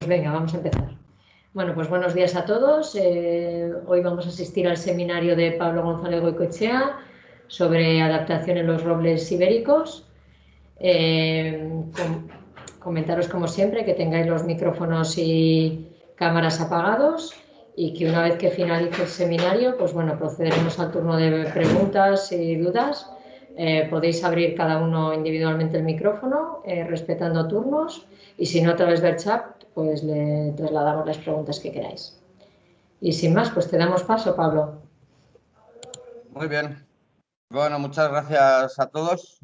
Venga, vamos a empezar. Bueno, pues buenos días a todos. Hoy vamos a asistir al seminario de Pablo González Goicoechea sobre adaptación en los robles ibéricos. Comentaros, como siempre, que tengáis los micrófonos y cámaras apagados y que una vez que finalice el seminario, pues bueno, procederemos al turno de preguntas y dudas. Podéis abrir cada uno individualmente el micrófono, respetando turnos, y si no, a través del chat, pues le trasladamos las preguntas que queráis. Y sin más, pues te damos paso, Pablo. Muy bien. Bueno, muchas gracias a todos.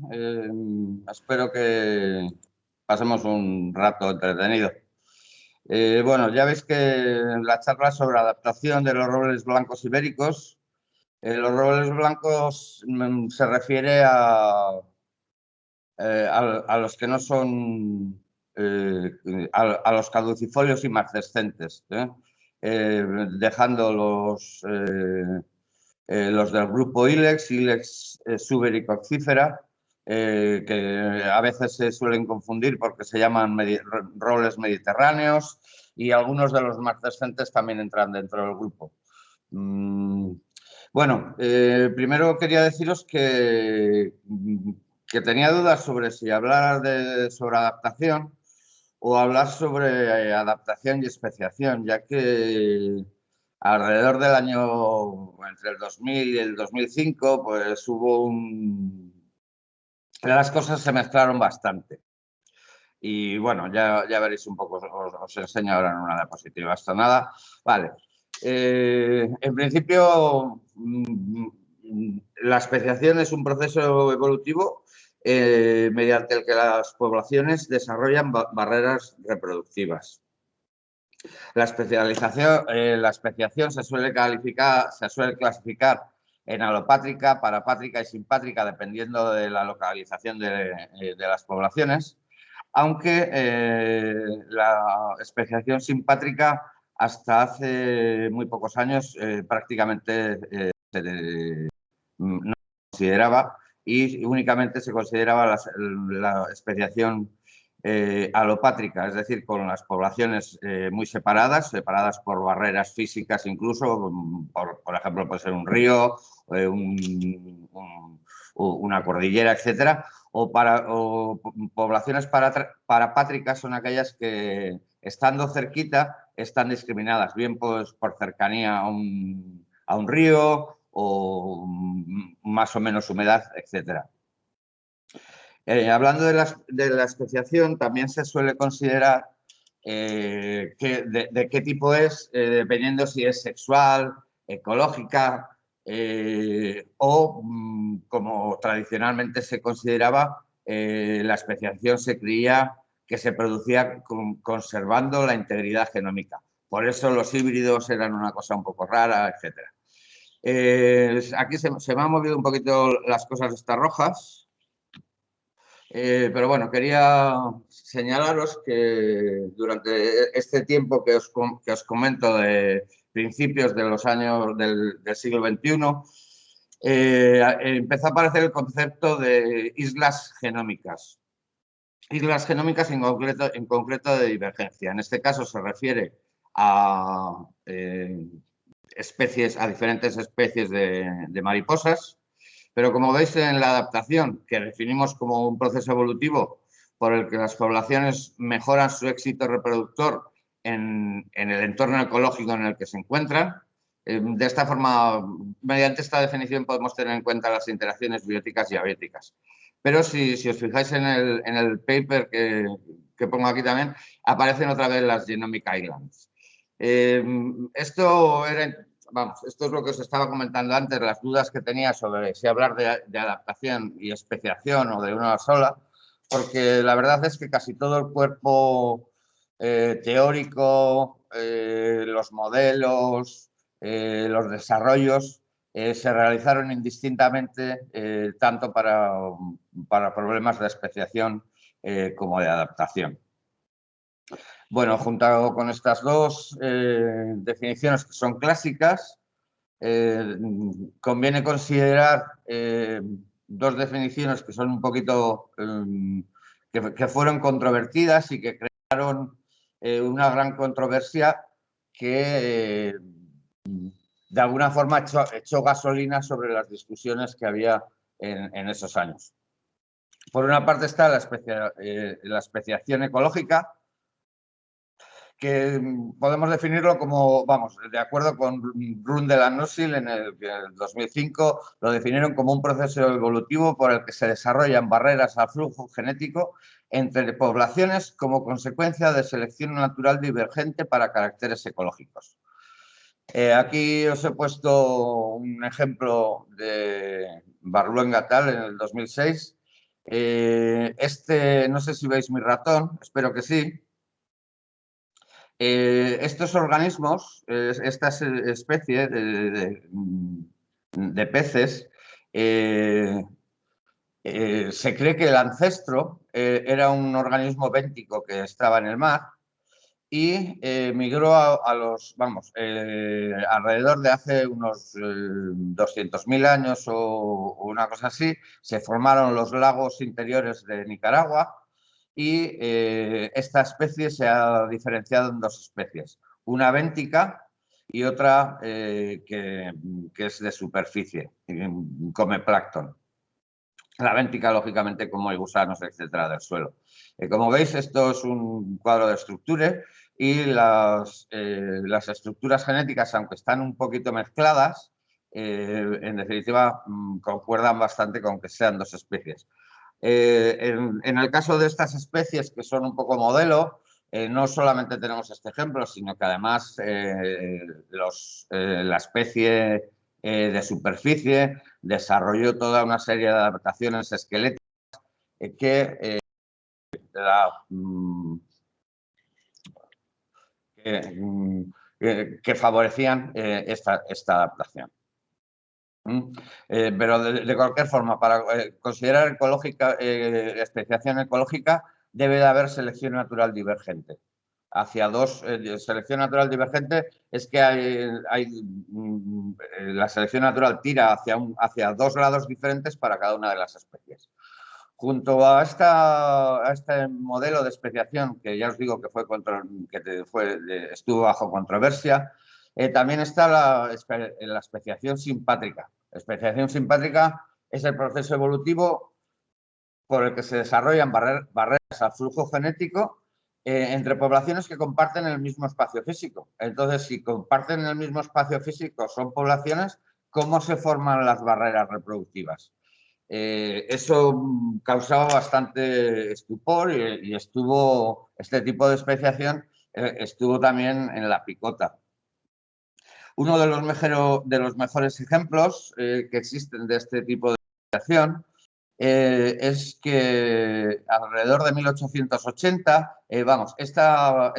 Espero que pasemos un rato entretenido. Bueno, ya veis que la charla sobre adaptación de los robles blancos ibéricos, los robles blancos se refiere a los que no son, a los caducifolios y marcescentes, dejando los del grupo Ilex subericoccífera, que a veces se suelen confundir porque se llaman robles mediterráneos, y algunos de los marcescentes también entran dentro del grupo. Bueno, primero quería deciros que tenía dudas sobre si hablar sobre adaptación o hablar sobre adaptación y especiación, ya que alrededor del año, entre el 2000 y el 2005, pues hubo las cosas se mezclaron bastante. Y bueno, ya veréis un poco, os enseño ahora en una diapositiva. Hasta nada. Vale. En principio, la especiación es un proceso evolutivo mediante el que las poblaciones desarrollan barreras reproductivas. La especiación se suele clasificar en alopátrica, parapátrica y simpátrica, dependiendo de la localización de las poblaciones, aunque la especiación simpátrica hasta hace muy pocos años prácticamente no se consideraba, y únicamente se consideraba la especiación alopátrica, es decir, con las poblaciones muy separadas por barreras físicas, incluso, por ejemplo, puede ser un río, una cordillera, etcétera, o poblaciones parapátricas son aquellas que, estando cerquita, están discriminadas, bien pues por cercanía a un río o más o menos humedad, etcétera. Hablando de la especiación, también se suele considerar de qué tipo es, dependiendo si es sexual, ecológica o, como tradicionalmente se consideraba, la especiación se creía que se producía conservando la integridad genómica. Por eso los híbridos eran una cosa un poco rara, etcétera. Aquí se me han movido un poquito las cosas estas rojas. Pero bueno, quería señalaros que durante este tiempo que os comento, de principios de los años del siglo XXI, empezó a aparecer el concepto de islas genómicas. Islas genómicas en concreto de divergencia. En este caso se refiere a diferentes especies de mariposas. Pero como veis en la adaptación, que definimos como un proceso evolutivo por el que las poblaciones mejoran su éxito reproductor en el entorno ecológico en el que se encuentran, de esta forma, mediante esta definición podemos tener en cuenta las interacciones bióticas y abióticas. Pero si os fijáis en el paper que pongo aquí también, aparecen otra vez las Genomic Islands. Esto es lo que os estaba comentando antes, las dudas que tenía sobre si hablar de adaptación y especiación o de una sola, porque la verdad es que casi todo el cuerpo teórico, los modelos, los desarrollos se realizaron indistintamente tanto para problemas de especiación como de adaptación. Bueno, junto con estas dos definiciones que son clásicas, conviene considerar dos definiciones que son un poquito, que fueron controvertidas y que crearon una gran controversia que de alguna forma echó gasolina sobre las discusiones que había en esos años. Por una parte está la especiación ecológica, que podemos definirlo como, vamos, de acuerdo con Brundtland y Nussel en el 2005, lo definieron como un proceso evolutivo por el que se desarrollan barreras al flujo genético entre poblaciones como consecuencia de selección natural divergente para caracteres ecológicos. Aquí os he puesto un ejemplo de Berlanga et al. En el 2006. No sé si veis mi ratón, espero que sí. Estos organismos, estas especies de peces, se cree que el ancestro era un organismo béntico que estaba en el mar y migró alrededor de hace unos 200.000 años o una cosa así, se formaron los lagos interiores de Nicaragua y esta especie se ha diferenciado en dos especies, una béntica y otra que es de superficie, come plancton. La béntica, lógicamente, como hay gusanos, etcétera, del suelo. Como veis, esto es un cuadro de estructura y las estructuras genéticas, aunque están un poquito mezcladas, en definitiva, concuerdan bastante con que sean dos especies. En el caso de estas especies que son un poco modelo, no solamente tenemos este ejemplo, sino que además la especie de superficie desarrolló toda una serie de adaptaciones esqueléticas que favorecían esta adaptación. Pero de cualquier forma, para considerar especiación ecológica, debe de haber selección natural divergente. Selección natural divergente es que la selección natural tira hacia dos lados diferentes para cada una de las especies. Junto a este modelo de especiación, que ya os digo que estuvo bajo controversia, también está la especiación simpátrica. La especiación simpátrica es el proceso evolutivo por el que se desarrollan barreras al flujo genético entre poblaciones que comparten el mismo espacio físico. Entonces, si comparten el mismo espacio físico, son poblaciones, ¿cómo se forman las barreras reproductivas? Eso causaba bastante estupor y este tipo de especiación estuvo también en la picota. Uno de los mejores ejemplos que existen de este tipo de especiación es que alrededor de 1880, esta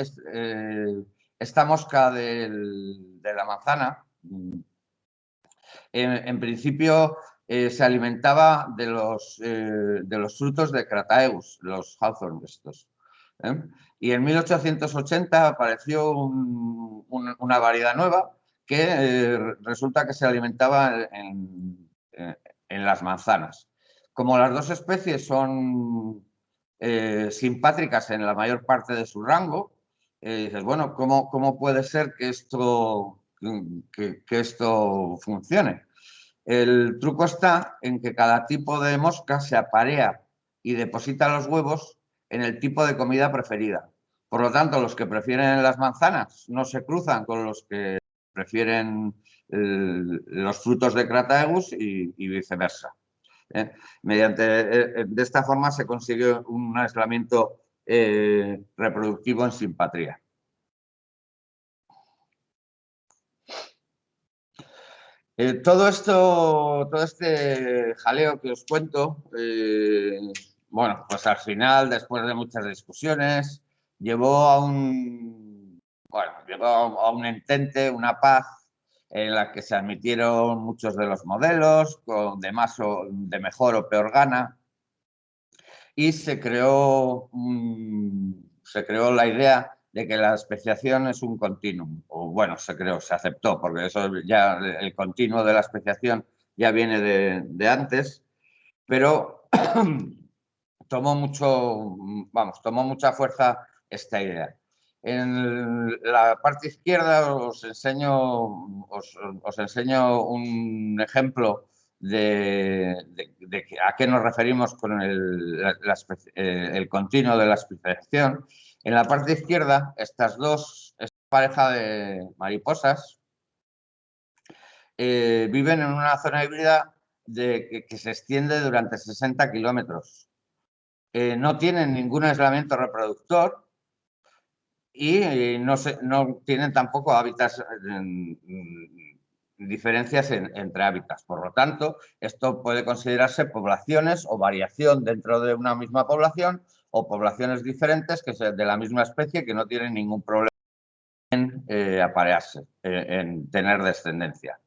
mosca de la manzana, en principio se alimentaba de los frutos de Crataegus, los hawthorn estos. Y en 1880 apareció una variedad nueva que resulta que se alimentaba en las manzanas. Como las dos especies son simpátricas en la mayor parte de su rango, dices, bueno, ¿cómo puede ser que esto funcione? El truco está en que cada tipo de mosca se aparea y deposita los huevos en el tipo de comida preferida. Por lo tanto, los que prefieren las manzanas no se cruzan con los que prefieren los frutos de Crataegus y viceversa. De esta forma se consigue un aislamiento reproductivo en simpatría. Todo este jaleo que os cuento, bueno, pues al final, después de muchas discusiones, llevó a un entente, una paz, en la que se admitieron muchos de los modelos, de mejor o peor gana, y se creó la idea de que la especiación es un continuum, o bueno, se aceptó, porque eso ya, el continuo de la especiación ya viene de antes, pero tomó mucha fuerza esta idea. En la parte izquierda os enseño un ejemplo de a qué nos referimos con el continuo de la especiación. En la parte izquierda, esta pareja de mariposas viven en una zona híbrida que se extiende durante 60 kilómetros. No tienen ningún aislamiento reproductor y no tienen tampoco hábitats, diferencias entre hábitats. Por lo tanto, esto puede considerarse poblaciones o variación dentro de una misma población o poblaciones diferentes que de la misma especie que no tienen ningún problema en aparearse, en tener descendencia.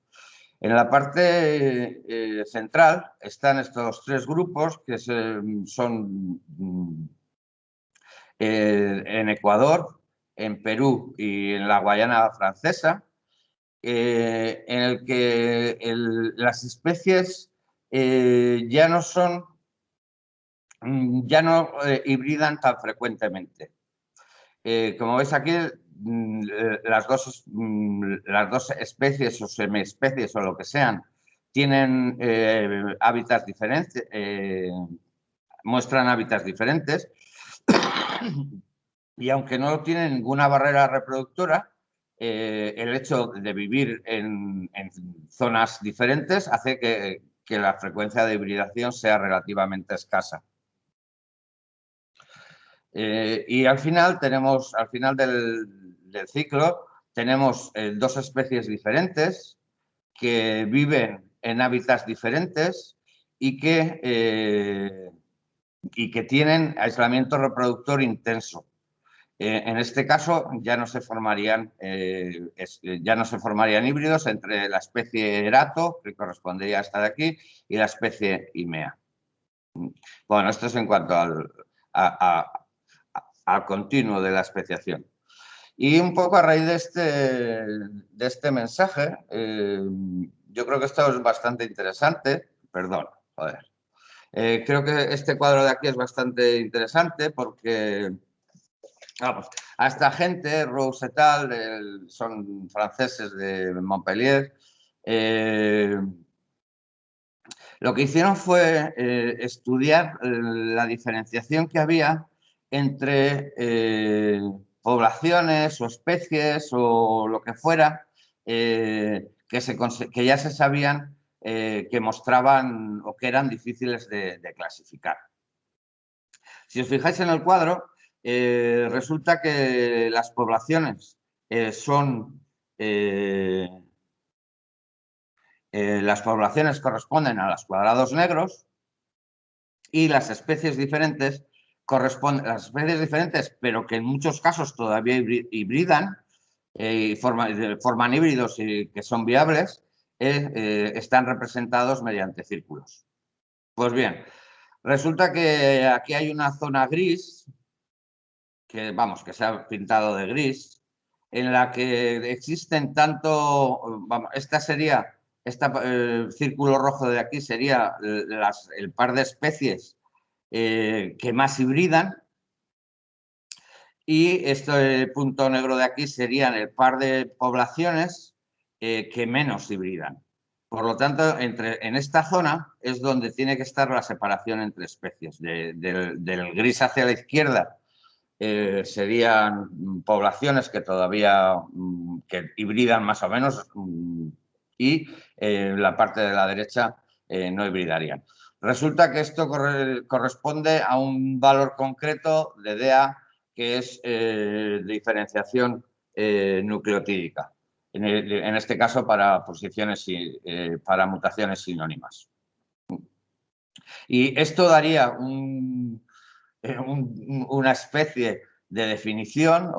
En la parte central están estos tres grupos que son en Ecuador, en Perú y en la Guayana Francesa, en el que las especies ya no hibridan tan frecuentemente. Como veis aquí, las dos especies o semiespecies o lo que sean tienen hábitats diferentes, muestran hábitats diferentes y aunque no tienen ninguna barrera reproductora, el hecho de vivir en zonas diferentes hace que la frecuencia de hibridación sea relativamente escasa. Y al final del ciclo, tenemos dos especies diferentes que viven en hábitats diferentes y que tienen aislamiento reproductor intenso. En este caso ya no se formarían híbridos entre la especie Erato, que correspondería a esta de aquí, y la especie Imea. Bueno, esto es en cuanto al continuo de la especiación. Y un poco a raíz de este mensaje, yo creo que esto es bastante interesante. Perdón, joder. Creo que este cuadro de aquí es bastante interesante porque vamos, a esta gente, Rose et al, son franceses de Montpellier, lo que hicieron fue estudiar la diferenciación que había entre poblaciones o especies o lo que fuera que ya se sabían que mostraban o que eran difíciles de clasificar. Si os fijáis en el cuadro, resulta que las poblaciones las poblaciones corresponden a los cuadrados negros y las especies diferentes corresponden a las especies diferentes, pero que en muchos casos todavía hibridan y forman híbridos y que son viables, están representados mediante círculos. Pues bien, resulta que aquí hay una zona gris, que se ha pintado de gris, en la que existen este círculo rojo de aquí sería el par de especies que más hibridan y este punto negro de aquí serían el par de poblaciones que menos hibridan. Por lo tanto, en esta zona es donde tiene que estar la separación entre especies. Del gris hacia la izquierda serían poblaciones que todavía que hibridan más o menos y la parte de la derecha no hibridarían. Resulta que esto corresponde a un valor concreto de DEA que es diferenciación nucleotídica. En este caso para para mutaciones sinónimas. Y esto daría una especie de definición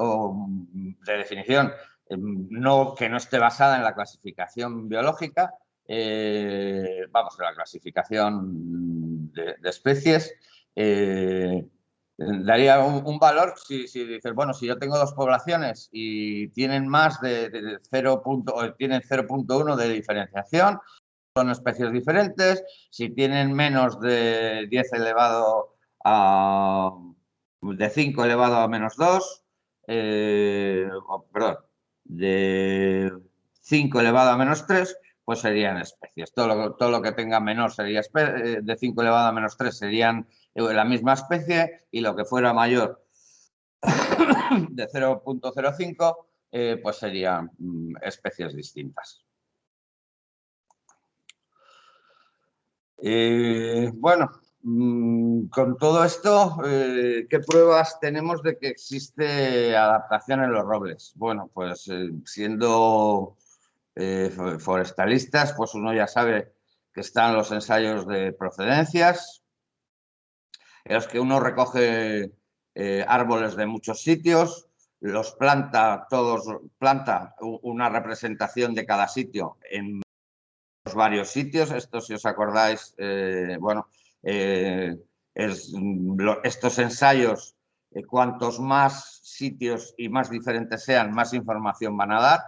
que no esté basada en la clasificación biológica, en la clasificación de especies, daría un valor si dices, bueno, si yo tengo dos poblaciones y tienen más de 0.1 de diferenciación, son especies diferentes. Si tienen menos de 10 elevado de 5 elevado a menos 2, perdón, de 5 elevado a menos 3, pues serían especies. Todo lo que tenga menor sería de 5 elevado a menos 3 serían la misma especie, y lo que fuera mayor de 0,05 pues serían especies distintas. Bueno, con todo esto, ¿qué pruebas tenemos de que existe adaptación en los robles? Bueno, pues siendo forestalistas, pues uno ya sabe que están los ensayos de procedencias, en los que uno recoge árboles de muchos sitios, los planta una representación de cada sitio en varios sitios. Esto, si os acordáis, bueno, estos ensayos, cuantos más sitios y más diferentes sean, más información van a dar.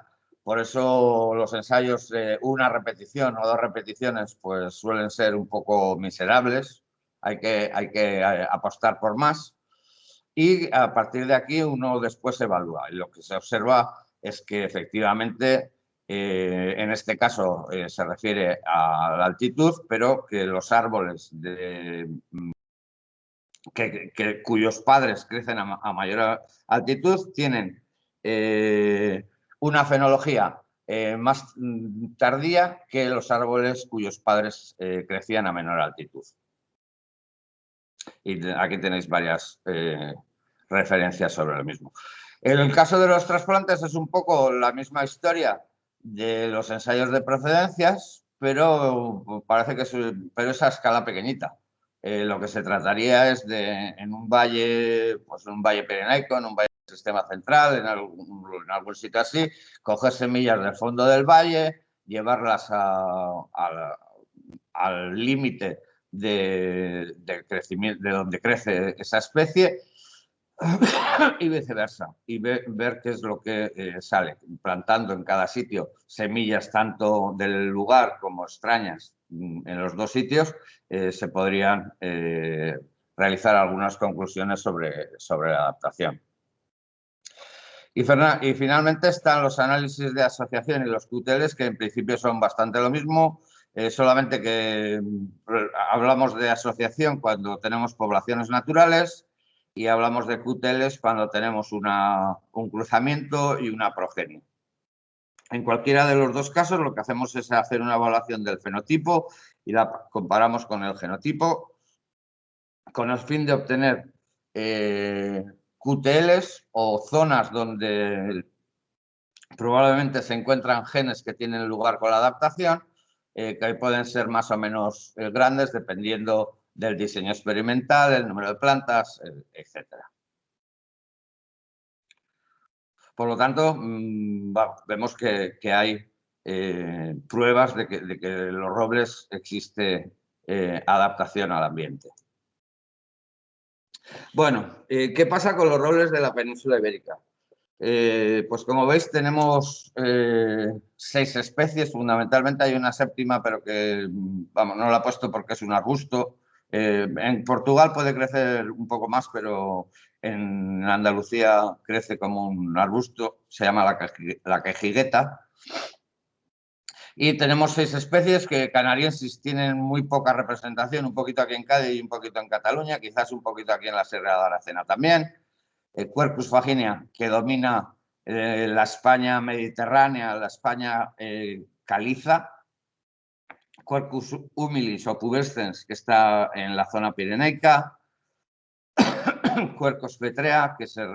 Por eso los ensayos de una repetición o 2 repeticiones pues suelen ser un poco miserables. Hay que apostar por más. Y a partir de aquí uno después evalúa. Y lo que se observa es que efectivamente, en este caso se refiere a la altitud, pero que los árboles cuyos padres crecen a mayor altitud tienen una fenología más tardía que los árboles cuyos padres crecían a menor altitud. Y aquí tenéis varias referencias sobre lo mismo. En el caso de los trasplantes es un poco la misma historia de los ensayos de procedencias, pero parece que es a escala pequeñita. Lo que se trataría es de, en un valle, pues en un valle pirenaico, en un valle del sistema central, en algún sitio así, coger semillas del fondo del valle, llevarlas al límite de crecimiento, de donde crece esa especie, y viceversa, y ver qué es lo que sale, plantando en cada sitio semillas tanto del lugar como extrañas en los dos sitios. Se podrían realizar algunas conclusiones sobre la adaptación. Y finalmente están los análisis de asociación y los QTLs, que en principio son bastante lo mismo, solamente que hablamos de asociación cuando tenemos poblaciones naturales y hablamos de QTLs cuando tenemos un cruzamiento y una progenie. En cualquiera de los dos casos lo que hacemos es hacer una evaluación del fenotipo y la comparamos con el genotipo con el fin de obtener QTLs o zonas donde probablemente se encuentran genes que tienen lugar con la adaptación, que pueden ser más o menos grandes dependiendo del diseño experimental, el número de plantas, etc. Por lo tanto, vemos que hay pruebas de que en los robles existe adaptación al ambiente. Bueno, ¿qué pasa con los robles de la península ibérica? Pues como veis tenemos 6 especies, fundamentalmente hay una séptima, pero que vamos, no la he puesto porque es un arbusto. En Portugal puede crecer un poco más, pero en Andalucía crece como un arbusto, se llama la quejigueta. Y tenemos 6 especies que canarienses tienen muy poca representación, un poquito aquí en Cádiz y un poquito en Cataluña, quizás un poquito aquí en la Sierra de Aracena también. Quercus faginea, que domina la España mediterránea, la España caliza. Quercus humilis o pubescens, que está en la zona pirenaica. Quercus petrea, que se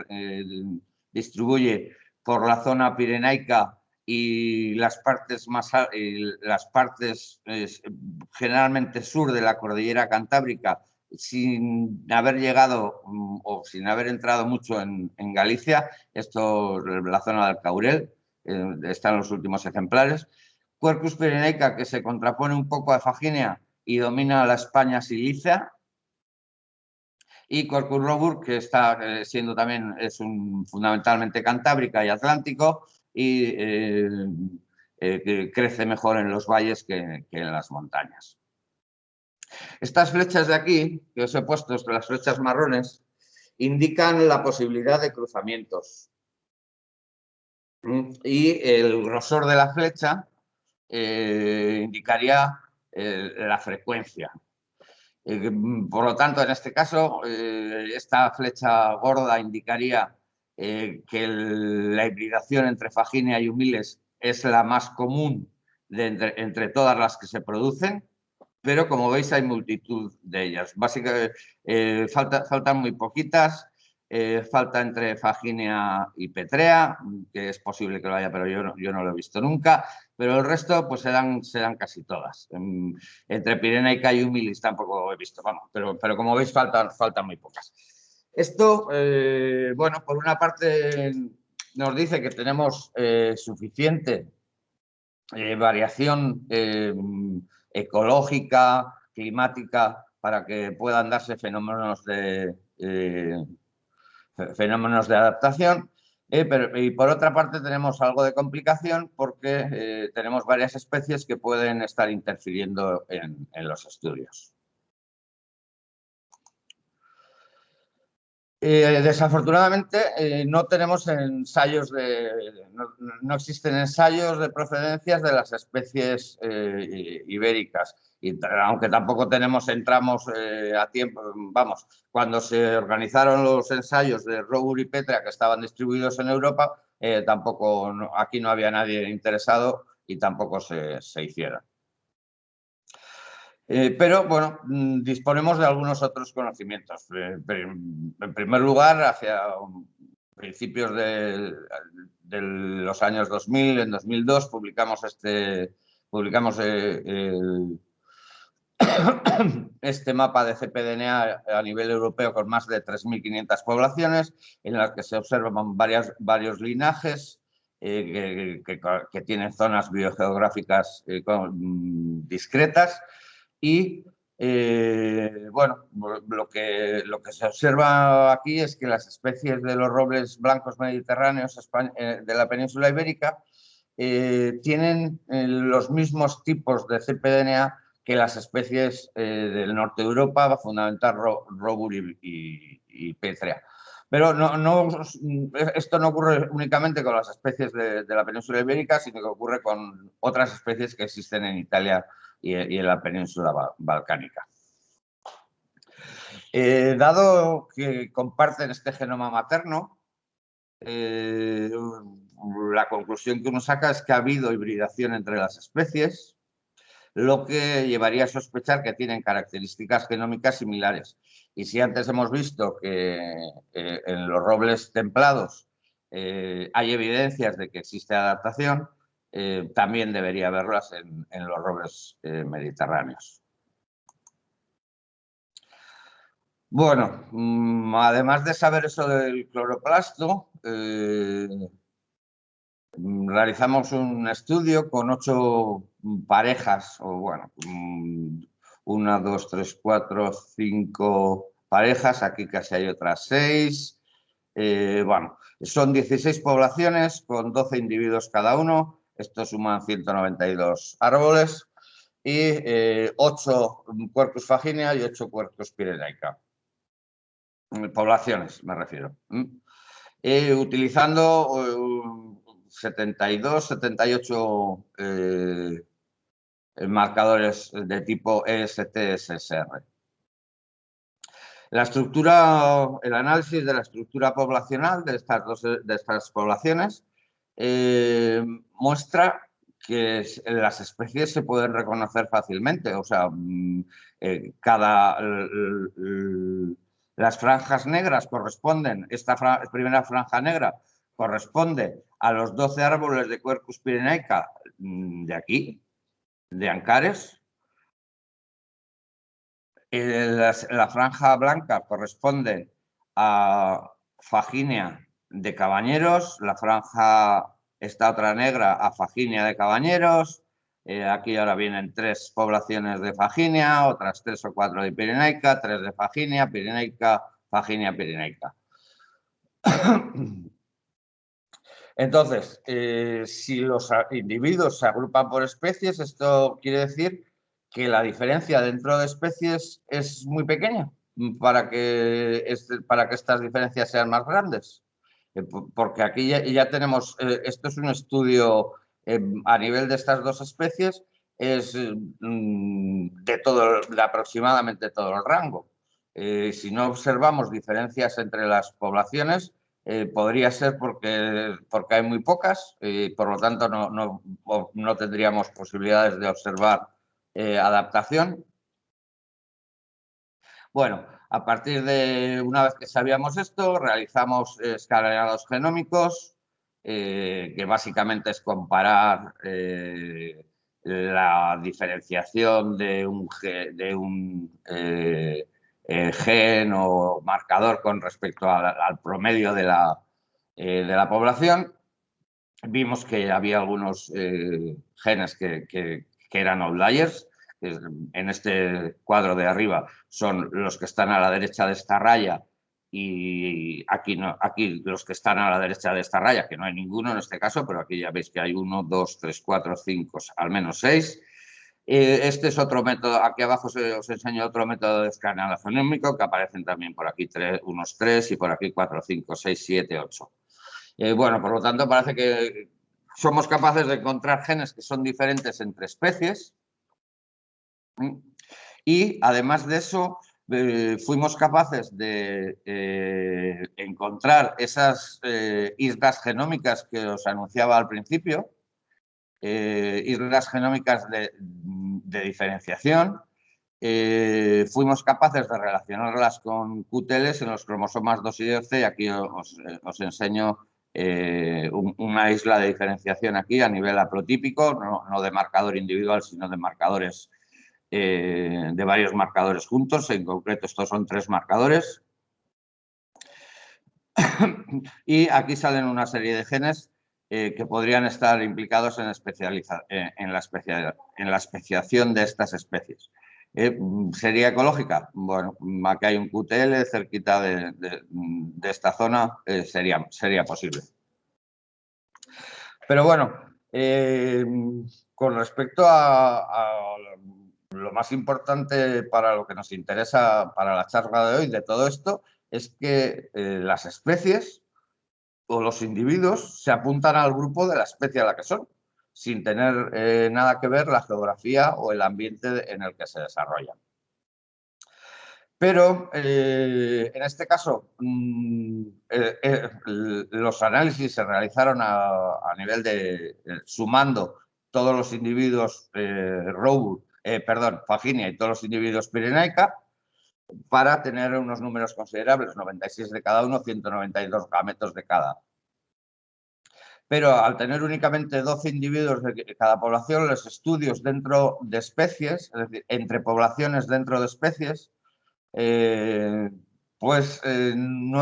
distribuye por la zona pirenaica y las partes generalmente sur de la cordillera cantábrica, sin haber llegado o sin haber entrado mucho en Galicia. Esto, la zona del Caurel, están los últimos ejemplares. Quercus pirenaica, que se contrapone un poco a Faginea y domina la España silícea. Y Quercus robur, que está siendo también fundamentalmente cantábrica y atlántico, y que crece mejor en los valles que en las montañas. Estas flechas de aquí, que os he puesto, las flechas marrones, indican la posibilidad de cruzamientos. Y el grosor de la flecha indicaría la frecuencia. Por lo tanto, en este caso, esta flecha gorda indicaría que la hibridación entre Faginia y Humiles es la más común entre todas las que se producen, pero como veis hay multitud de ellas. Básicamente faltan muy poquitas. Falta entre Faginia y Petrea, que es posible que lo haya, pero yo no lo he visto nunca. Pero el resto pues serán casi todas. Entre Pirenaica y Humilis tampoco he visto, vamos, pero como veis faltan muy pocas. Esto, bueno, por una parte nos dice que tenemos suficiente variación ecológica, climática, para que puedan darse fenómenos de adaptación, y por otra parte tenemos algo de complicación porque tenemos varias especies que pueden estar interfiriendo en los estudios. Desafortunadamente no tenemos ensayos no existen ensayos de procedencias de las especies ibéricas, y aunque tampoco entramos a tiempo, vamos, cuando se organizaron los ensayos de Robur y Petrea que estaban distribuidos en Europa, tampoco aquí no había nadie interesado y tampoco se hicieron. Pero, bueno, disponemos de algunos otros conocimientos. En primer lugar, hacia principios de los años 2000, en 2002, publicamos este mapa de cpDNA a nivel europeo con más de 3.500 poblaciones, en las que se observan varios linajes que tienen zonas biogeográficas discretas. Y bueno, lo que se observa aquí es que las especies de los robles blancos mediterráneos de la península ibérica tienen los mismos tipos de cpDNA que las especies del norte de Europa, fundamentalmente Robur y Petrea. Pero esto no ocurre únicamente con las especies de la península ibérica, sino que ocurre con otras especies que existen en Italia y en la península balcánica. Dado que comparten este genoma materno, la conclusión que uno saca es que ha habido hibridación entre las especies, lo que llevaría a sospechar que tienen características genómicas similares. Y si antes hemos visto que en los robles templados hay evidencias de que existe adaptación, también debería haberlas en los robles mediterráneos. Bueno, además de saber eso del cloroplasto, realizamos un estudio con 8 parejas, o bueno, 1, 2, 3, 4, 5 parejas, aquí casi hay otras 6. Bueno, son 16 poblaciones con 12 individuos cada uno, esto suman 192 árboles, y 8 Quercus faginea y 8 Quercus pirenaica. Poblaciones, me refiero. Utilizando 72, 78 marcadores de tipo EST-SSR. El análisis de la estructura poblacional de estas poblaciones muestra que las especies se pueden reconocer fácilmente. O sea, las franjas negras corresponden, esta primera franja negra corresponde a los 12 árboles de Quercus pirenaica de aquí, de Ancares. La franja blanca corresponde a Faginia de Cabañeros, esta otra negra a Faginia de Cabañeros. Aquí ahora vienen 3 poblaciones de Faginia, otras 3 o 4 de Pirenaica, 3 de Faginia, Pirenaica, Faginia, Pirenaica. Entonces, si los individuos se agrupan por especies, esto quiere decir que la diferencia dentro de especies es muy pequeña. para que estas diferencias sean más grandes? Porque aquí ya tenemos, esto es un estudio a nivel de estas dos especies, es de aproximadamente todo el rango. Si no observamos diferencias entre las poblaciones, podría ser porque hay muy pocas, por lo tanto no tendríamos posibilidades de observar adaptación. Bueno, a partir de una vez que sabíamos esto, realizamos escaneados genómicos, que básicamente es comparar la diferenciación de un gen o marcador con respecto al promedio de la población. Vimos que había algunos genes que eran outliers. En este cuadro de arriba son los que están a la derecha de esta raya y aquí los que están a la derecha de esta raya, que no hay ninguno en este caso, pero aquí ya veis que hay 1, 2, 3, 4, 5, al menos 6. Este es otro método, aquí abajo os enseño otro método de escaneado genómico, que aparecen también por aquí unos 3 y por aquí 4, 5, 6, 7, 8. Bueno, por lo tanto parece que somos capaces de encontrar genes que son diferentes entre especies. Y además de eso, fuimos capaces de encontrar esas islas genómicas que os anunciaba al principio, islas genómicas de diferenciación. Fuimos capaces de relacionarlas con QTLs en los cromosomas 2 y 12 y aquí os enseño una isla de diferenciación aquí a nivel haplotípico, no de marcador individual, sino de marcadores de varios marcadores juntos. En concreto, estos son 3 marcadores. Y aquí salen una serie de genes que podrían estar implicados en la especiación de estas especies. ¿Sería ecológica? Bueno, aquí hay un QTL cerquita de esta zona, sería posible. Pero bueno, con respecto a lo más importante para lo que nos interesa para la charla de hoy de todo esto, es que las especies o los individuos se apuntan al grupo de la especie a la que son, sin tener nada que ver la geografía o el ambiente en el que se desarrollan. Pero en este caso los análisis se realizaron a nivel de sumando todos los individuos Faginia y todos los individuos Pirenaica para tener unos números considerables, 96 de cada uno, 192 gametos de cada. Pero al tener únicamente 12 individuos de cada población, los estudios dentro de especies, es decir, entre poblaciones dentro de especies, no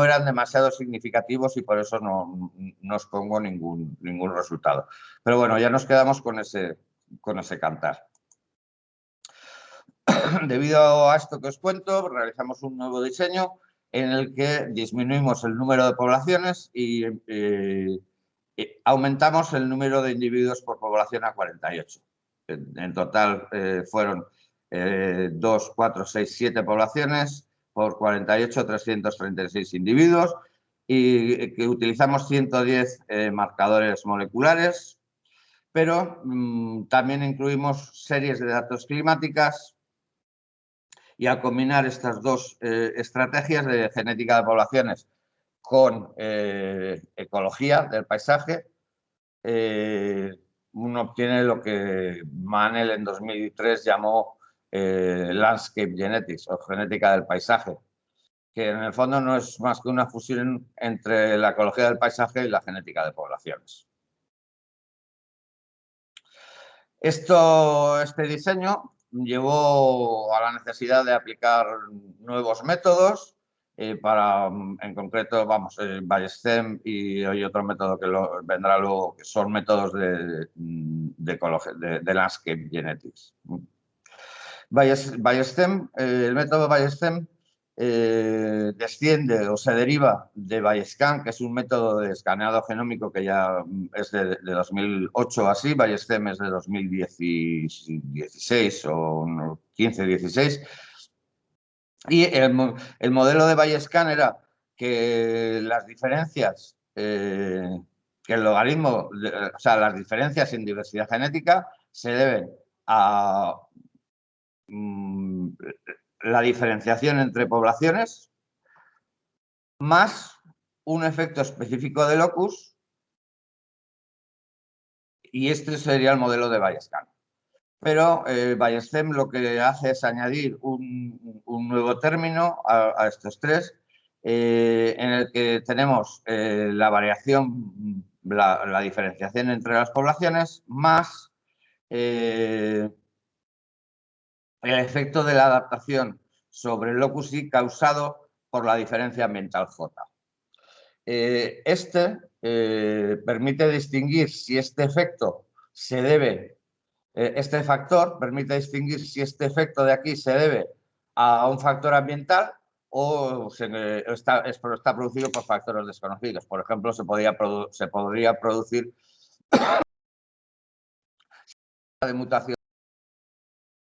eran demasiado significativos y por eso no os pongo ningún resultado. Pero bueno, ya nos quedamos con ese cantar. Debido a esto que os cuento, realizamos un nuevo diseño en el que disminuimos el número de poblaciones y aumentamos el número de individuos por población a 48. En total fueron 2, 4, 6, 7 poblaciones por 48, 336 individuos y que utilizamos 110 marcadores moleculares, pero también incluimos series de datos climáticas y al combinar estas dos estrategias de genética de poblaciones con ecología del paisaje, uno obtiene lo que Manel en 2003 llamó Landscape Genetics o genética del paisaje, que en el fondo no es más que una fusión entre la ecología del paisaje y la genética de poblaciones. Este diseño llevó a la necesidad de aplicar nuevos métodos en concreto, Bayestem y hay otro método que vendrá luego, que son métodos de Landscape Genetics. El método Bayestem desciende o se deriva de Bayescan, que es un método de escaneado genómico que ya es de 2008 así. Bayestem es de 2016 o 15-16. Y el modelo de Bayes-Kahn era que las diferencias, que el logaritmo, o sea, las diferencias en diversidad genética se deben a la diferenciación entre poblaciones más un efecto específico de locus, y este sería el modelo de Bayes-Kahn. Pero Bayes-Zem lo que hace es añadir un nuevo término a estos tres, en el que tenemos la variación, la diferenciación entre las poblaciones, más el efecto de la adaptación sobre el locus y causado por la diferencia ambiental J. Permite distinguir si este efecto se debe, este factor permite distinguir si este efecto de aquí se debe a un factor ambiental o está producido por factores desconocidos. Por ejemplo, se podría producir de mutación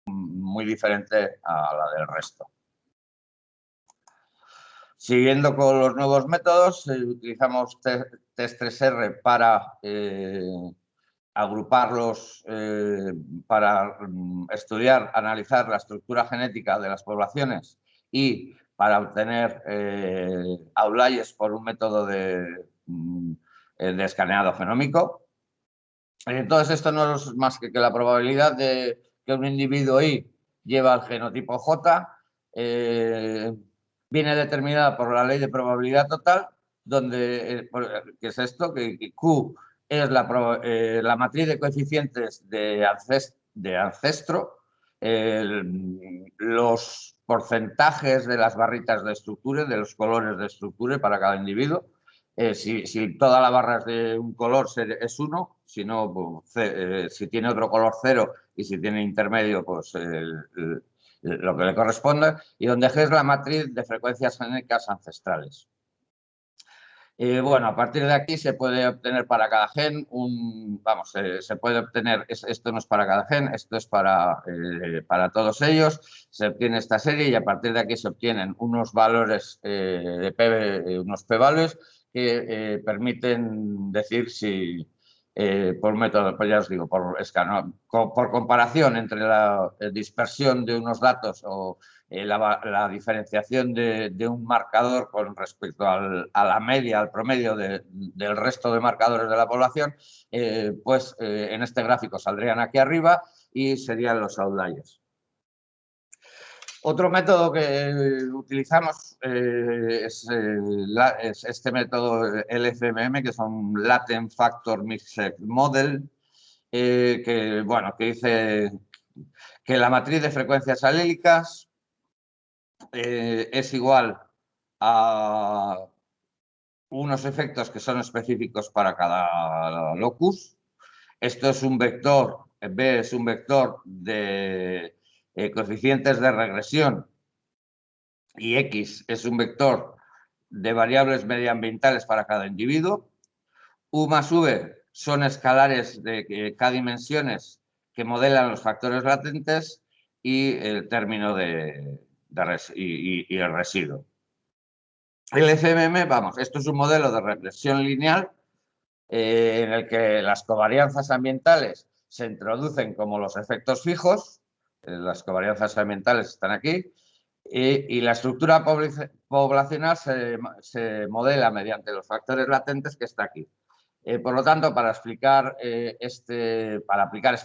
muy diferente a la del resto. Siguiendo con los nuevos métodos, utilizamos test3R para agruparlos, para estudiar, analizar la estructura genética de las poblaciones y para obtener outliers por un método de escaneado genómico. Entonces, esto no es más que la probabilidad de que un individuo Y lleva el genotipo J viene determinada por la ley de probabilidad total, donde, ¿qué es esto? Que Q es la matriz de coeficientes de ancestro, los porcentajes de las barritas de estructura, de los colores de estructura para cada individuo. Si toda la barra es de un color es 1, si no, si tiene otro color 0 y si tiene intermedio, pues lo que le corresponde, y donde G es la matriz de frecuencias genéticas ancestrales. Bueno, a partir de aquí se puede obtener para cada gen se puede obtener, esto no es para cada gen, esto es para todos ellos, se obtiene esta serie y a partir de aquí se obtienen unos valores unos p-values que permiten decir si, por método, pues ya os digo, por comparación entre la dispersión de unos datos o la diferenciación de un marcador con respecto a la media, al promedio del resto de marcadores de la población, en este gráfico saldrían aquí arriba y serían los outliers. Otro método que utilizamos es este método LFMM, que es un Latent Factor Mixed Model, que dice que la matriz de frecuencias alélicas es igual a unos efectos que son específicos para cada locus. Esto es un vector, B es un vector de coeficientes de regresión y X es un vector de variables medioambientales para cada individuo. U más V son escalares de K dimensiones que modelan los factores latentes y el término y el residuo. El FMM, esto es un modelo de regresión lineal en el que las covarianzas ambientales se introducen como los efectos fijos, las covarianzas ambientales están aquí, y la estructura poblacional se modela mediante los factores latentes que está aquí. Por lo tanto, para aplicar este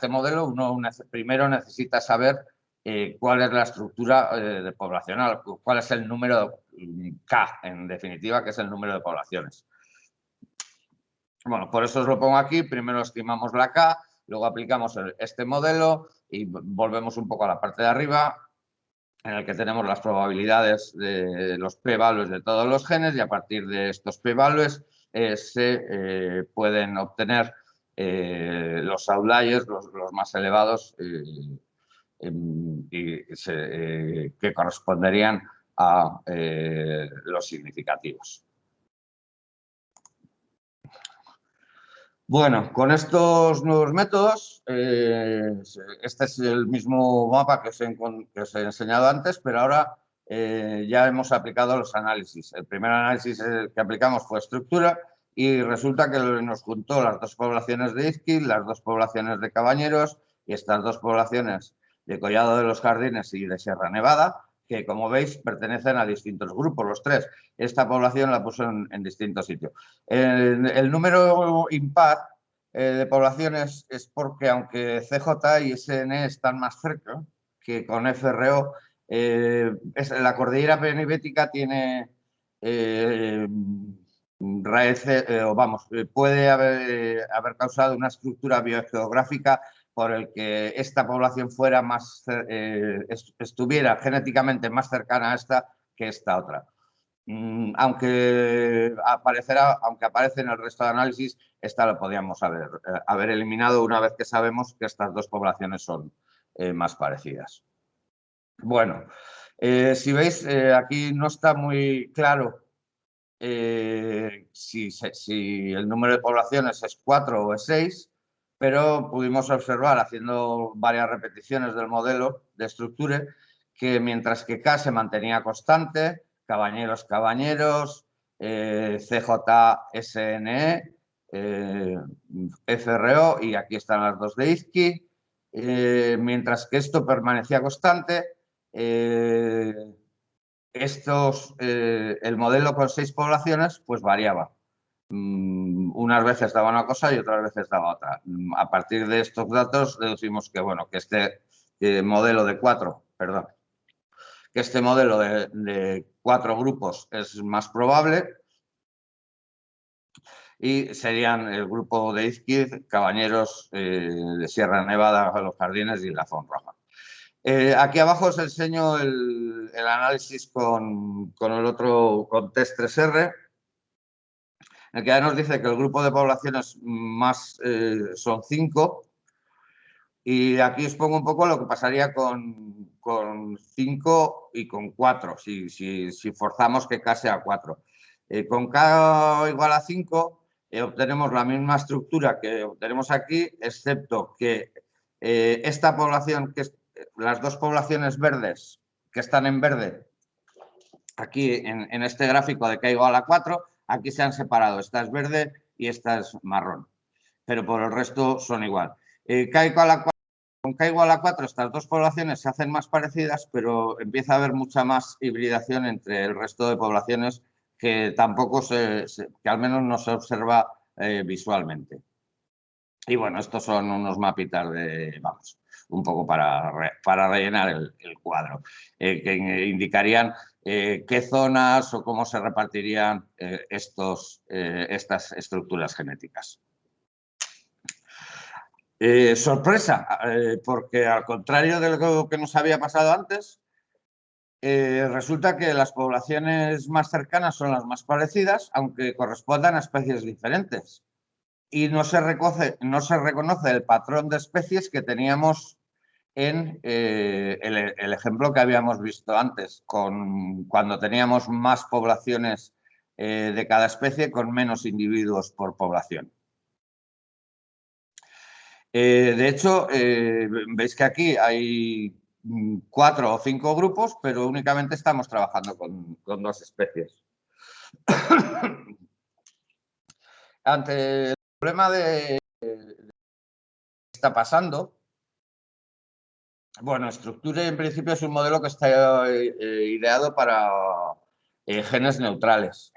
modelo, uno primero necesita saber cuál es la estructura poblacional, cuál es el número K, en definitiva, que es el número de poblaciones. Bueno, por eso os lo pongo aquí. Primero estimamos la K, luego aplicamos este modelo y volvemos un poco a la parte de arriba, en el que tenemos las probabilidades de los p-values de todos los genes, y a partir de estos p-values se pueden obtener los outliers, los más elevados, que corresponderían a los significativos. Bueno, con estos nuevos métodos, este es el mismo mapa que os he enseñado antes, pero ahora ya hemos aplicado los análisis. El primer análisis que aplicamos fue estructura y resulta que nos juntó las dos poblaciones de Izquil, las dos poblaciones de Cabañeros y estas dos poblaciones de Collado de los Jardines y de Sierra Nevada, que como veis pertenecen a distintos grupos, los tres. Esta población la puso en distintos sitios. El número impar de poblaciones es porque aunque CJ y SN están más cerca que con FRO, la cordillera penibética tiene raíces, puede haber causado una estructura biogeográfica por el que esta población fuera más, estuviera genéticamente más cercana a esta que esta otra. Aunque aparece en el resto de análisis, esta lo podíamos haber eliminado una vez que sabemos que estas dos poblaciones son más parecidas. Bueno, si veis, aquí no está muy claro si el número de poblaciones es 4 o es 6, pero pudimos observar, haciendo varias repeticiones del modelo de estructura, que mientras que K se mantenía constante, Cabañeros, CJ, SNE, FRO, y aquí están las dos de Izquil, mientras que esto permanecía constante, el modelo con 6 poblaciones pues variaba. Unas veces daba una cosa y otras veces daba otra. A partir de estos datos deducimos que, bueno, que este modelo de 4, perdón, que este modelo de 4 grupos es más probable y serían el grupo de Izquil, Cabañeros, de Sierra Nevada, Los Jardines y la Fonroja. Aquí abajo os enseño el análisis con el otro, con test3R, en el que ya nos dice que el grupo de poblaciones más son 5, y aquí os pongo un poco lo que pasaría con 5 y con 4, si forzamos que K sea 4. Con K igual a 5 obtenemos la misma estructura que obtenemos aquí, excepto que esta población, que es las dos poblaciones verdes que están en verde, aquí en este gráfico de K igual a 4, aquí se han separado. Esta es verde y esta es marrón, pero por el resto son igual. K igual a 4, con K igual a 4 estas dos poblaciones se hacen más parecidas, pero empieza a haber mucha más hibridación entre el resto de poblaciones que tampoco que al menos no se observa visualmente. Y bueno, estos son unos mapitas un poco para rellenar el cuadro, que indicarían qué zonas o cómo se repartirían estas estructuras genéticas. Sorpresa, porque al contrario de lo que nos había pasado antes, resulta que las poblaciones más cercanas son las más parecidas, aunque correspondan a especies diferentes. Y no se reconoce el patrón de especies que teníamos en el ejemplo que habíamos visto antes, cuando teníamos más poblaciones de cada especie con menos individuos por población. De hecho, veis que aquí hay 4 o 5 grupos, pero únicamente estamos trabajando con 2 especies. Ante el problema de qué está pasando, bueno, Structure en principio es un modelo que está ideado para genes neutrales.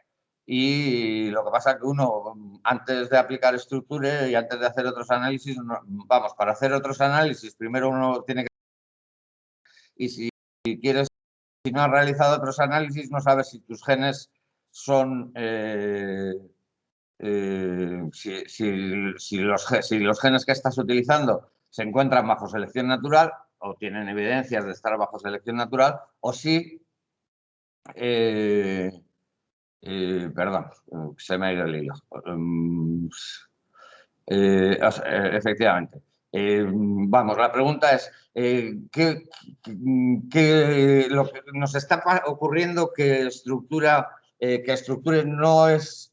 Y lo que pasa es que uno, antes de aplicar Structure y antes de hacer otros análisis, para hacer otros análisis, primero uno tiene que... Y si no has realizado otros análisis, no sabes si tus genes son... si los genes que estás utilizando se encuentran bajo selección natural o tienen evidencias de estar bajo selección natural, o si... perdón, se me ha ido el hilo. Efectivamente. La pregunta es, ¿qué lo que nos está ocurriendo que Structure no es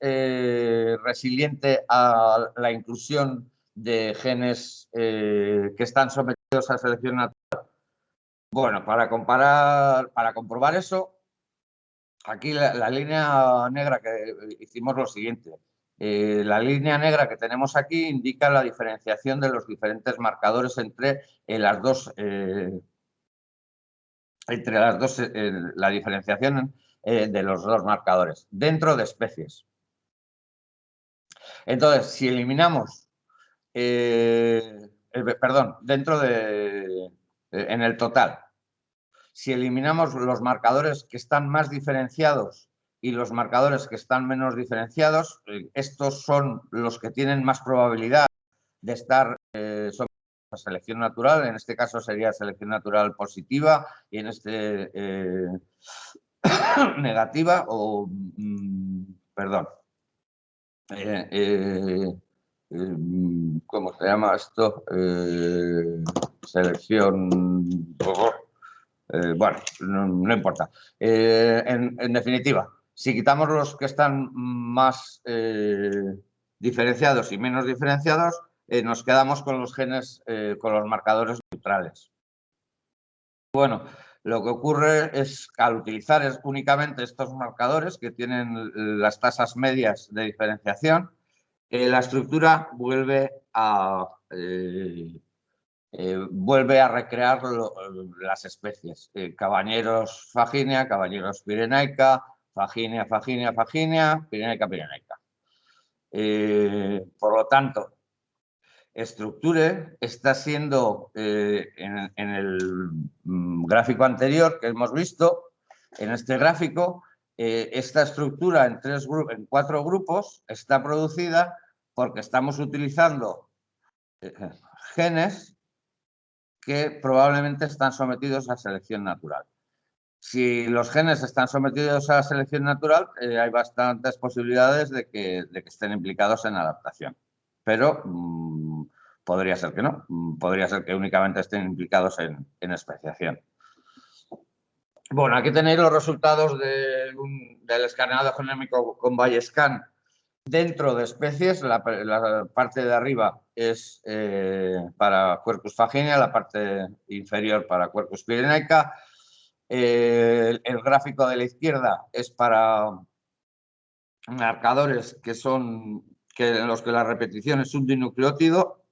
resiliente a la inclusión de genes que están sometidos a selección natural? Bueno, para comprobar eso, aquí la línea negra que hicimos lo siguiente. La línea negra que tenemos aquí indica la diferenciación de los diferentes marcadores entre las dos, la diferenciación de los dos marcadores dentro de especies. Entonces, si eliminamos, perdón, en el total, si eliminamos los marcadores que están más diferenciados y los marcadores que están menos diferenciados, estos son los que tienen más probabilidad de estar sobre la selección natural. En este caso sería selección natural positiva y en este negativa o, perdón, ¿cómo se llama esto? Selección... bueno, no importa. En definitiva, si quitamos los que están más diferenciados y menos diferenciados, nos quedamos con los genes, con los marcadores neutrales. Bueno, lo que ocurre es que al utilizar únicamente estos marcadores que tienen las tasas medias de diferenciación, la estructura vuelve a recrear las especies. Cabañeros faginea, cabañeros pirenaica, faginea, faginea, faginea, pirenaica, pirenaica. Por lo tanto, Structure está siendo, en el gráfico anterior que hemos visto, en este gráfico, esta estructura en 4 grupos está producida porque estamos utilizando genes que probablemente están sometidos a selección natural. Si los genes están sometidos a la selección natural, hay bastantes posibilidades de que estén implicados en adaptación. Pero podría ser que no. Podría ser que únicamente estén implicados en especiación. Bueno, aquí tenéis los resultados del escaneado genómico con Bayescan dentro de especies. La parte de arriba es para Quercus faginea, la parte inferior para Quercus pirenaica. El gráfico de la izquierda es para marcadores en los que la repetición es un dinucleótido,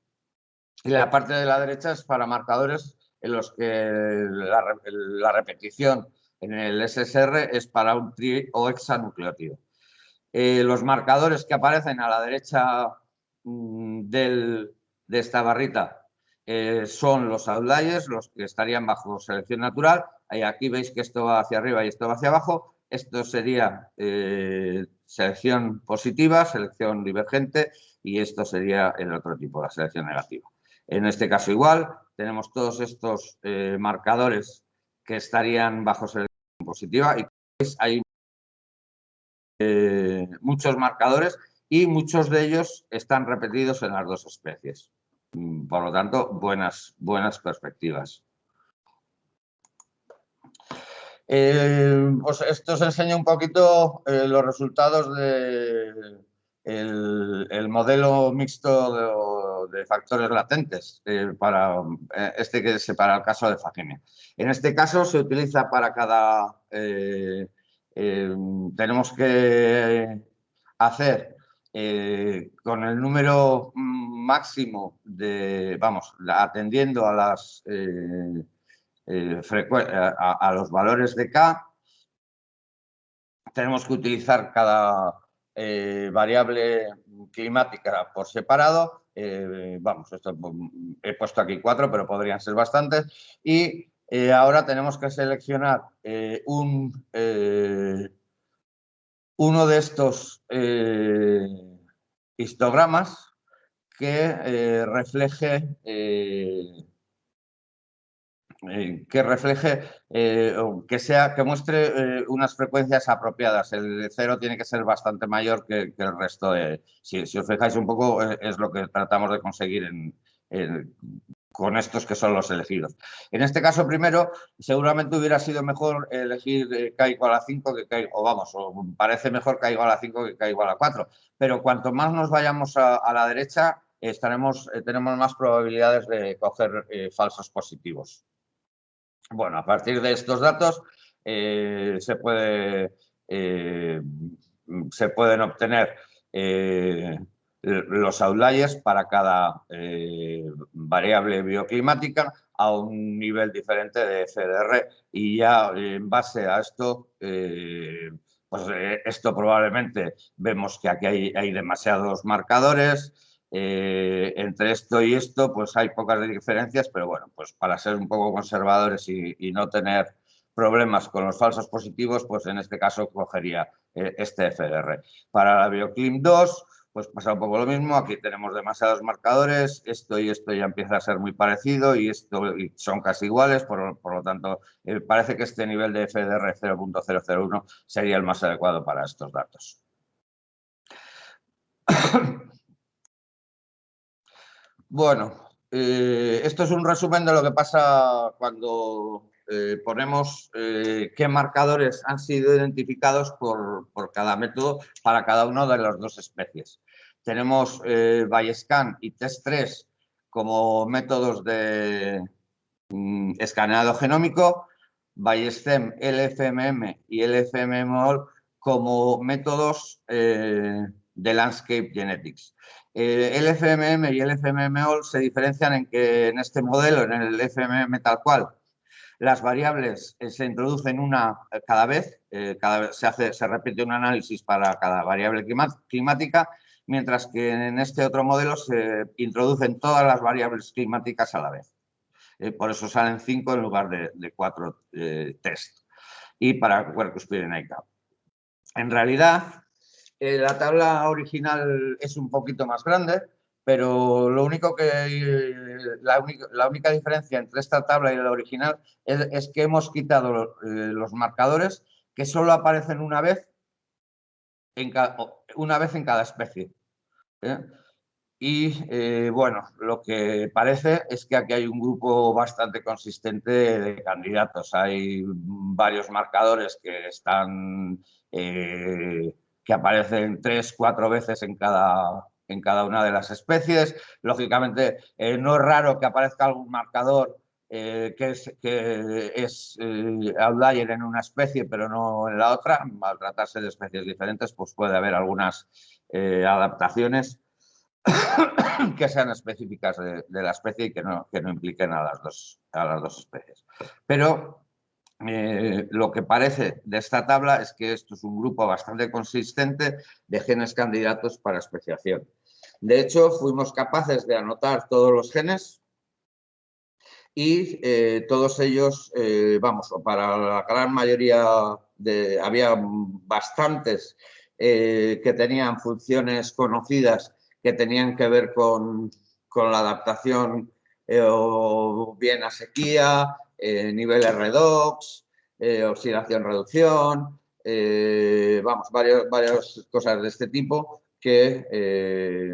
y la parte de la derecha es para marcadores en los que la repetición en el SSR es para un tri o hexanucleótido. Los marcadores que aparecen a la derecha de esta barrita son los outliers, los que estarían bajo selección natural. Aquí veis que esto va hacia arriba y esto va hacia abajo. Esto sería selección positiva, selección divergente, y esto sería el otro tipo, la selección negativa. En este caso igual, tenemos todos estos marcadores que estarían bajo selección positiva, y hay muchos marcadores y muchos de ellos están repetidos en las dos especies. Por lo tanto, buenas perspectivas. Pues esto os enseña un poquito los resultados del modelo mixto de factores latentes para el caso de faginea. En este caso se utiliza para cada... tenemos que hacer con el número máximo atendiendo a las a los valores de K, tenemos que utilizar cada variable climática por separado. Esto he puesto aquí 4, pero podrían ser bastantes. Y ahora tenemos que seleccionar uno de estos histogramas que refleje que muestre unas frecuencias apropiadas. El 0 tiene que ser bastante mayor que el resto. Si os fijáis un poco, es lo que tratamos de conseguir con estos que son los elegidos. En este caso, primero, seguramente hubiera sido mejor elegir K igual a 5 que K, o parece mejor K igual a 5 que K igual a 4. Pero cuanto más nos vayamos a la derecha, tenemos más probabilidades de coger falsos positivos. Bueno, a partir de estos datos se pueden obtener los outliers para cada variable bioclimática a un nivel diferente de FDR y ya en base a esto, esto probablemente vemos que aquí hay demasiados marcadores. Entre esto y esto, pues hay pocas diferencias, pero bueno, pues para ser un poco conservadores y no tener problemas con los falsos positivos, pues en este caso cogería este FDR. Para la BioClim 2, pues pasa un poco lo mismo, aquí tenemos demasiados marcadores, esto y esto ya empieza a ser muy parecido y esto son casi iguales, por lo tanto, parece que este nivel de FDR 0.001 sería el más adecuado para estos datos. Bueno, esto es un resumen de lo que pasa cuando ponemos qué marcadores han sido identificados por cada método para cada una de las dos especies. Tenemos Bayescan y Test3 como métodos de escaneado genómico, Bayestem, LFMM y LFMMOL como métodos de Landscape Genetics. El FMM y el FMMOL se diferencian en que en este modelo, en el FMM tal cual, las variables se introducen una cada vez se repite un análisis para cada variable climática, mientras que en este otro modelo se introducen todas las variables climáticas a la vez. Por eso salen 5 en lugar de 4 test. Y para Quercus pyrenaica. En realidad, la tabla original es un poquito más grande, pero lo único la única diferencia entre esta tabla y la original es que hemos quitado los marcadores que solo aparecen una vez en cada especie. Y bueno, lo que parece es que aquí hay un grupo bastante consistente de candidatos. Hay varios marcadores que están que aparecen 3 o 4 veces en cada una de las especies. Lógicamente, no es raro que aparezca algún marcador que es outlier en una especie, pero no en la otra. Al tratarse de especies diferentes, pues puede haber algunas adaptaciones que sean específicas de la especie y que no impliquen a las dos especies. Pero lo que parece de esta tabla es que esto es un grupo bastante consistente de genes candidatos para especiación. De hecho, fuimos capaces de anotar todos los genes y todos ellos, para la gran mayoría, había bastantes que tenían funciones conocidas que tenían que ver con la adaptación o bien a sequía, niveles redox, oxidación-reducción, varias cosas de este tipo que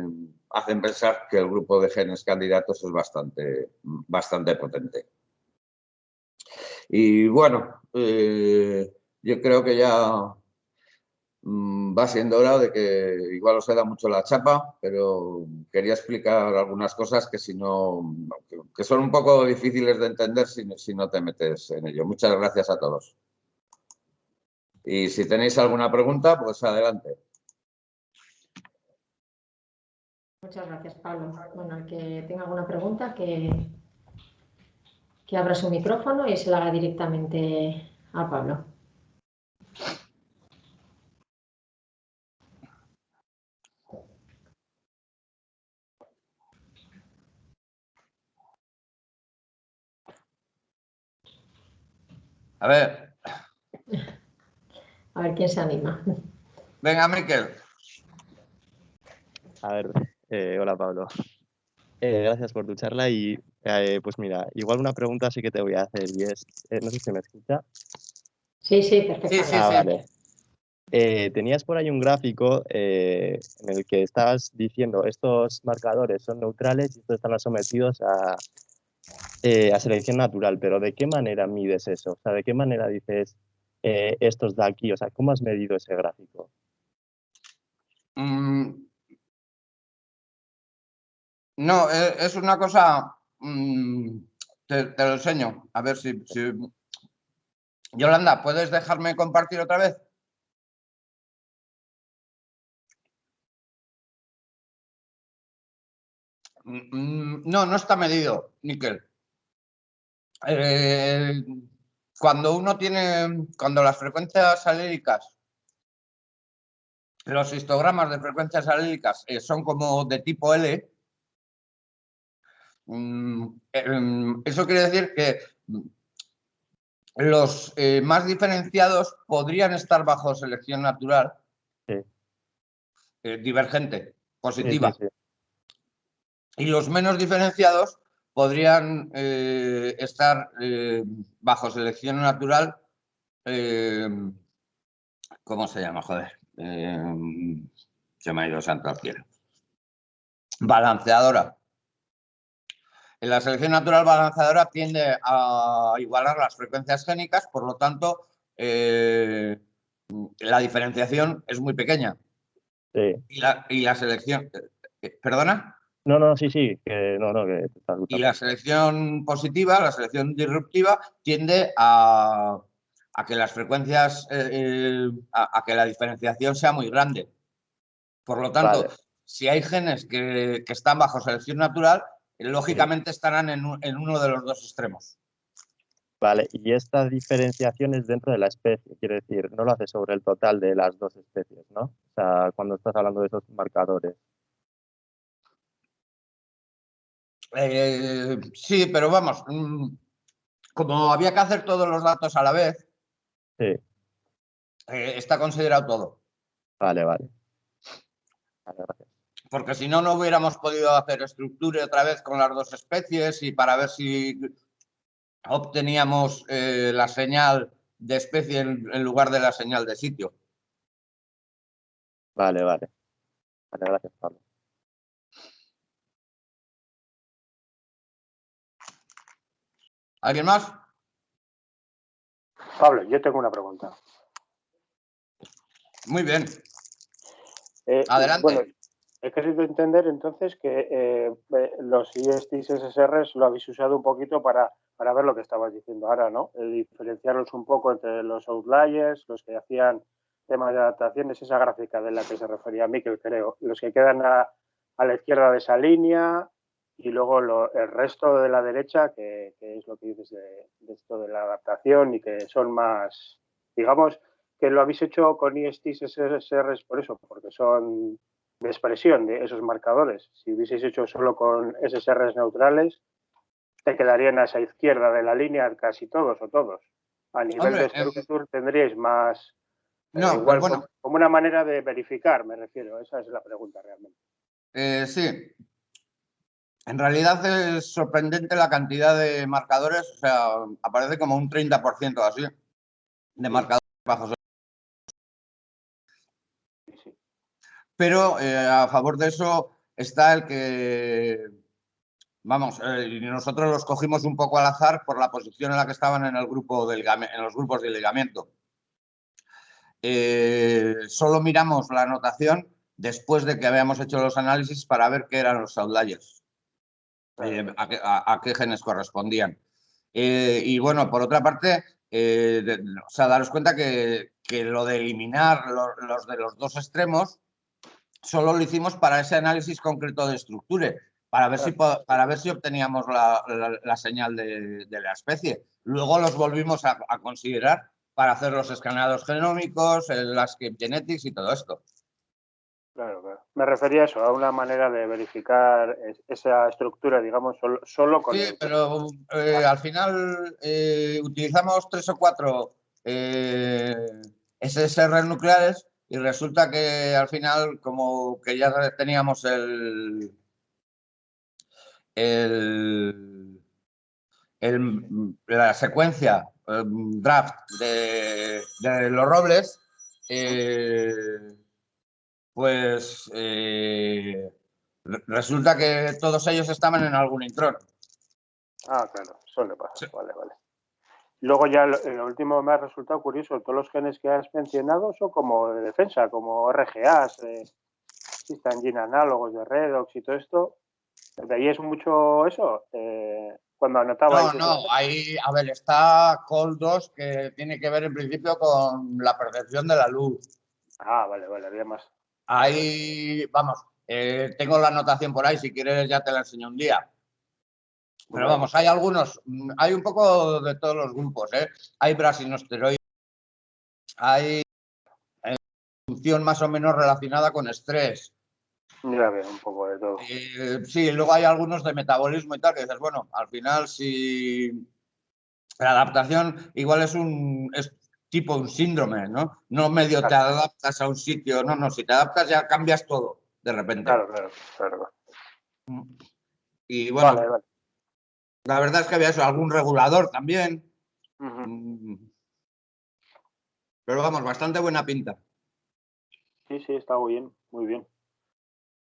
hacen pensar que el grupo de genes candidatos es bastante potente. Y bueno, yo creo que ya va siendo hora de que igual os da mucho la chapa, pero quería explicar algunas cosas que que son un poco difíciles de entender si no te metes en ello. Muchas gracias a todos. Y si tenéis alguna pregunta, pues adelante. Muchas gracias, Pablo. Bueno, el que tenga alguna pregunta, que abra su micrófono y se la haga directamente a Pablo. A ver. A ver quién se anima. Venga, Miquel. A ver, hola Pablo. Gracias por tu charla y pues mira, igual una pregunta sí que te voy a hacer y es, no sé si me escucha. Sí, perfectamente. Sí. Vale. Tenías por ahí un gráfico en el que estabas diciendo estos marcadores son neutrales y estos están sometidos a selección natural, pero ¿de qué manera mides eso? O sea, ¿de qué manera dices estos de aquí? O sea, ¿cómo has medido ese gráfico? No, es una cosa Te lo enseño. A ver si... Yolanda, ¿puedes dejarme compartir otra vez? No, no está medido, níquel. Cuando las frecuencias alílicas, los histogramas de frecuencias alílicas son como de tipo L, eso quiere decir que los más diferenciados podrían estar bajo selección natural, Sí. Divergente, positiva. Sí. Y los menos diferenciados podrían estar bajo selección natural, ¿cómo se llama? Joder, se me ha ido santo al cielo. Balanceadora. En la selección natural balanceadora tiende a igualar las frecuencias génicas, por lo tanto, la diferenciación es muy pequeña. Sí. Y la selección... ¿Perdona? No, sí, que que Y la selección positiva, la selección disruptiva, tiende a que las frecuencias, a que la diferenciación sea muy grande. Por lo tanto, vale. Si hay genes que están bajo selección natural, lógicamente estarán en uno de los dos extremos. Vale, y esta diferenciación es dentro de la especie, quiero decir, no lo hace sobre el total de las dos especies, ¿no? O sea, cuando estás hablando de esos marcadores. Sí, pero vamos, como había que hacer todos los datos a la vez, Sí. Está considerado todo. Vale. Porque si no, no hubiéramos podido hacer estructura otra vez con las dos especies y para ver si obteníamos la señal de especie en lugar de la señal de sitio. Vale, gracias, Pablo. ¿Alguien más? Pablo, yo tengo una pregunta. Muy bien. Adelante. Bueno, he querido entender entonces que los ISTs SSRs lo habéis usado un poquito para ver lo que estabas diciendo ahora, ¿no? Diferenciarlos un poco entre los outliers, los que hacían temas de adaptaciones, esa gráfica de la que se refería Miquel, creo, los que quedan a la izquierda de esa línea y luego el resto de la derecha, que es lo que dices de esto de la adaptación y que son más, digamos, que lo habéis hecho con ISTs SSRs por eso, porque son de expresión de esos marcadores. Si hubieseis hecho solo con SSRs neutrales, te quedarían a esa izquierda de la línea casi todos o todos. A nivel de estructura tendríais más... No, igual pues bueno, como una manera de verificar, me refiero. Esa es la pregunta realmente. Sí. En realidad es sorprendente la cantidad de marcadores, o sea, aparece como un 30% así de marcadores bajos. Sí. Pero a favor de eso está el que, vamos, nosotros los cogimos un poco al azar por la posición en la que estaban en el grupo en los grupos de ligamiento. Solo miramos la anotación después de que habíamos hecho los análisis para ver qué eran los outliers, a qué genes correspondían. Y bueno, por otra parte, o sea, daros cuenta que lo de eliminar los de los dos extremos solo lo hicimos para ese análisis concreto de estructura, para ver si obteníamos la señal de la especie. Luego los volvimos a considerar para hacer los escaneados genómicos, las genetics y todo esto. Claro. Me refería a eso, a una manera de verificar esa estructura, digamos, solo con... Sí, pero al final utilizamos 3 o 4 SSR nucleares y resulta que al final, como que ya teníamos la secuencia draft de los robles, pues resulta que todos ellos estaban en algún intrón. Ah, claro, eso le pasa. Sí. Vale. Luego ya lo último me ha resultado curioso, todos los genes que has mencionado son como de defensa, como RGAs, están gene análogos de redox y todo esto. ¿Veíais mucho eso? cuando anotaba. No, ahí, a ver, está Col 2, que tiene que ver en principio con la percepción de la luz. Ah, vale, bien más. Ahí, vamos, tengo la anotación por ahí, si quieres ya te la enseño un día. Pero vamos, hay algunos, hay un poco de todos los grupos, ¿eh? Hay brasinosteroides, hay función más o menos relacionada con estrés. Ya veo, un poco de todo. Sí, luego hay algunos de metabolismo y tal, que dices, bueno, al final si la adaptación igual es tipo un síndrome, ¿no? No medio te adaptas a un sitio, no, si te adaptas ya cambias todo de repente. Claro. Y bueno, vale. La verdad es que había eso, algún regulador también. Pero vamos, bastante buena pinta. Sí, está muy bien.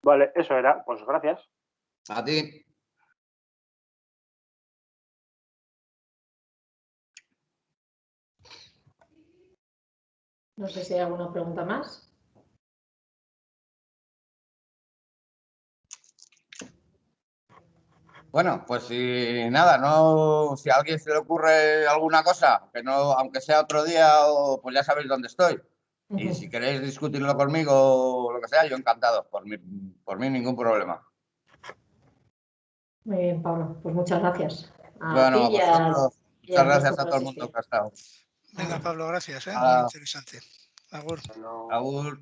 Vale, eso era, pues gracias. A ti. No sé si hay alguna pregunta más. Bueno, pues si nada, si a alguien se le ocurre alguna cosa, que no, aunque sea otro día, pues ya sabéis dónde estoy. Y si queréis discutirlo conmigo o lo que sea, yo encantado. Por mí ningún problema. Muy bien, Pablo. Pues muchas gracias. Bueno, a vosotros. Muchas gracias a todo el mundo que ha estado. Venga, Pablo, gracias. Muy interesante. Agur. Agur.